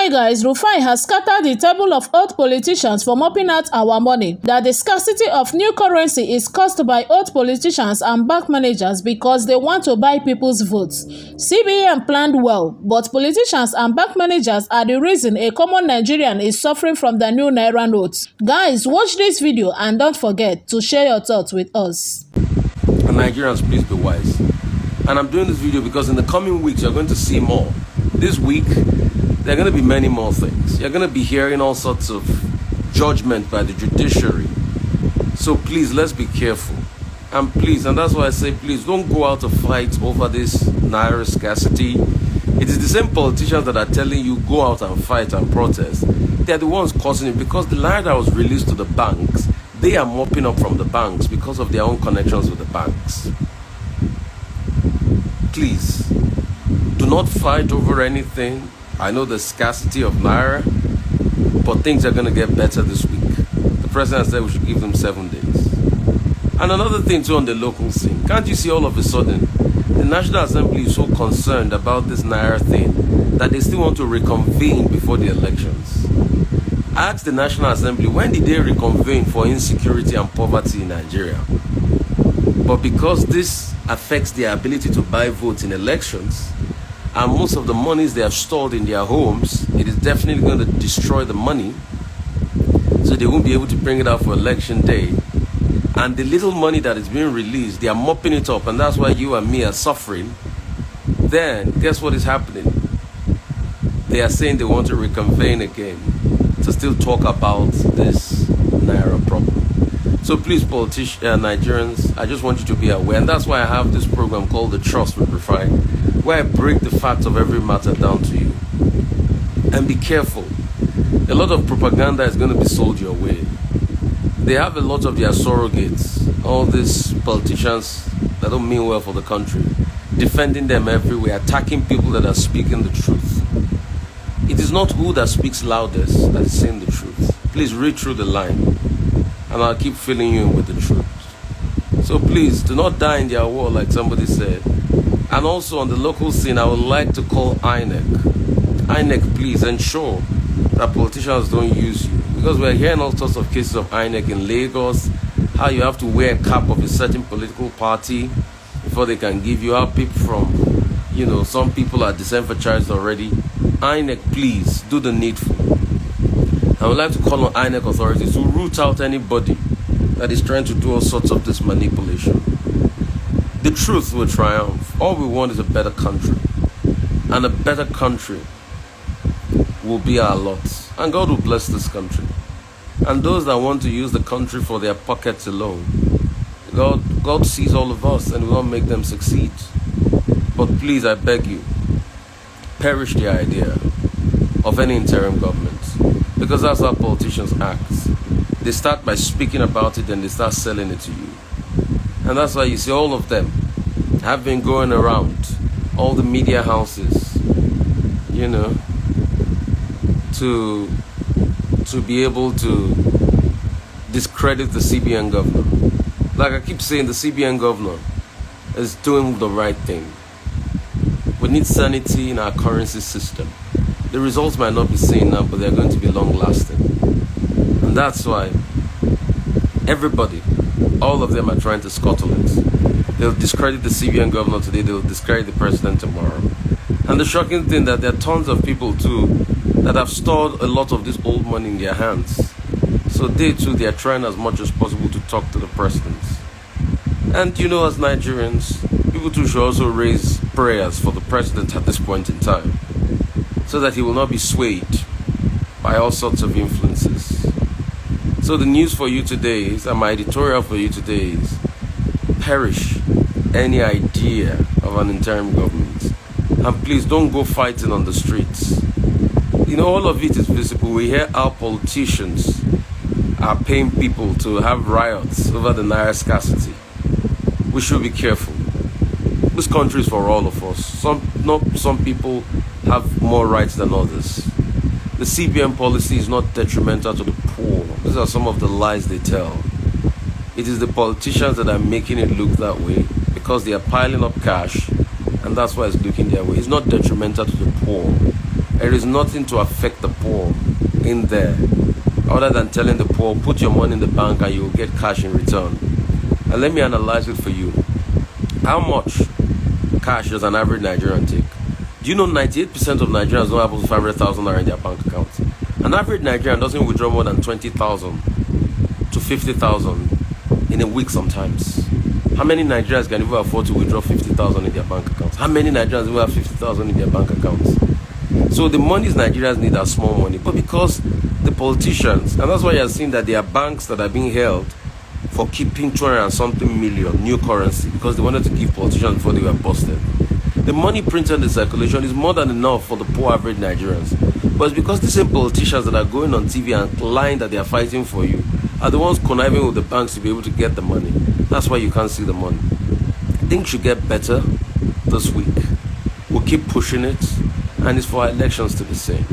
Hi guys, Rufai has scattered the table of old politicians for mopping out our money. That the scarcity of new currency is caused by old politicians and bank managers because they want to buy people's votes. CBN planned well, but politicians and bank managers are the reason a common Nigerian is suffering from the new Naira notes. Guys, watch this video and don't forget to share your thoughts with us. And Nigerians, please be wise. And I'm doing this video because in the coming weeks, you're going to see more. This week, there are going to be many more things. You're going to be hearing all sorts of judgment by the judiciary. So please, let's be careful. And please, and that's why I say, please don't go out to fight over this Naira scarcity. It is the same politicians that are telling you go out and fight and protest. They're the ones causing it because the Naira that was released to the banks, they are mopping up from the banks because of their own connections with the banks. Please, do not fight over anything. I know the scarcity of Naira, but things are going to get better this week. The president said we should give them 7 days. And another thing too on the local scene. Can't you see all of a sudden, the National Assembly is so concerned about this Naira thing that they still want to reconvene before the elections. I asked the National Assembly, when did they reconvene for insecurity and poverty in Nigeria? But because this affects their ability to buy votes in elections, and most of the monies they have stored in their homes, it is definitely going to destroy the money, so they won't be able to bring it out for election day. And the little money that is being released, they are mopping it up, and that's why you and me are suffering. Then, guess what is happening? They are saying they want to reconvene again to still talk about this Naira problem. So please, politicians, Nigerians, I just want you to be aware, and that's why I have this program called The Trust with Rufai, where I break the facts of every matter down to you. And be careful. A lot of propaganda is going to be sold your way. They have a lot of their surrogates, all these politicians that don't mean well for the country, defending them everywhere, attacking people that are speaking the truth. It is not who that speaks loudest that is saying the truth. Please read through the line, and I'll keep filling you in with the truth. So please, do not die in their war like somebody said. And also on the local scene, I would like to call INEC. INEC, please ensure that politicians don't use you. Because we're hearing all sorts of cases of INEC in Lagos, how you have to wear a cap of a certain political party before they can give you out. People from, some people are disenfranchised already. INEC, please, do the needful. I would like to call on INEC authorities to root out anybody that is trying to do all sorts of this manipulation. The truth will triumph. All we want is a better country. And a better country will be our lot. And God will bless this country. And those that want to use the country for their pockets alone, God sees all of us and will not make them succeed. But please, I beg you, perish the idea of any interim government. Because that's how politicians act. They start by speaking about it and they start selling it to you. And that's why you see all of them have been going around all the media houses, to be able to discredit the CBN governor. Like I keep saying, the CBN governor is doing the right thing. We need sanity in our currency system. The results might not be seen now, but they're going to be long-lasting. And that's why everybody, all of them are trying to scuttle it. They'll discredit the CBN governor today, they'll discredit the president tomorrow. And the shocking thing that there are tons of people too that have stored a lot of this old money in their hands. So they too, they are trying as much as possible to talk to the president. And as Nigerians, people too should also raise prayers for the president at this point in time, so that he will not be swayed by all sorts of influences. So the news for you today is, and my editorial for you today is, perish any idea of an interim government. And please don't go fighting on the streets. All of it is visible. We hear how politicians are paying people to have riots over the Naira scarcity. We should be careful. This country is for all of us. Some people have more rights than others. The CBN policy is not detrimental to the poor. These are some of the lies they tell. It is the politicians that are making it look that way because they are piling up cash, and that's why it's looking their way. It's not detrimental to the poor. There is nothing to affect the poor in there other than telling the poor, put your money in the bank and you'll get cash in return. And let me analyze it for you. How much cash does an average Nigerian take? Do you know 98% of Nigerians don't have over 500,000 naira in their bank account? An average Nigerian doesn't withdraw more than 20,000 to 50,000 in a week sometimes. How many Nigerians can even afford to withdraw 50,000 in their bank accounts? How many Nigerians even have 50,000 in their bank accounts? So the monies Nigerians need are small money. But because the politicians, and that's why you're seeing that there are banks that are being held for keeping 200 and something million new currency because they wanted to give politicians before they were busted. The money printed in the circulation is more than enough for the poor average Nigerians. But it's because the same politicians that are going on TV and lying that they are fighting for you are the ones conniving with the banks to be able to get the money. That's why you can't see the money. Things should get better this week. We'll keep pushing it, and it's for our elections to be seen.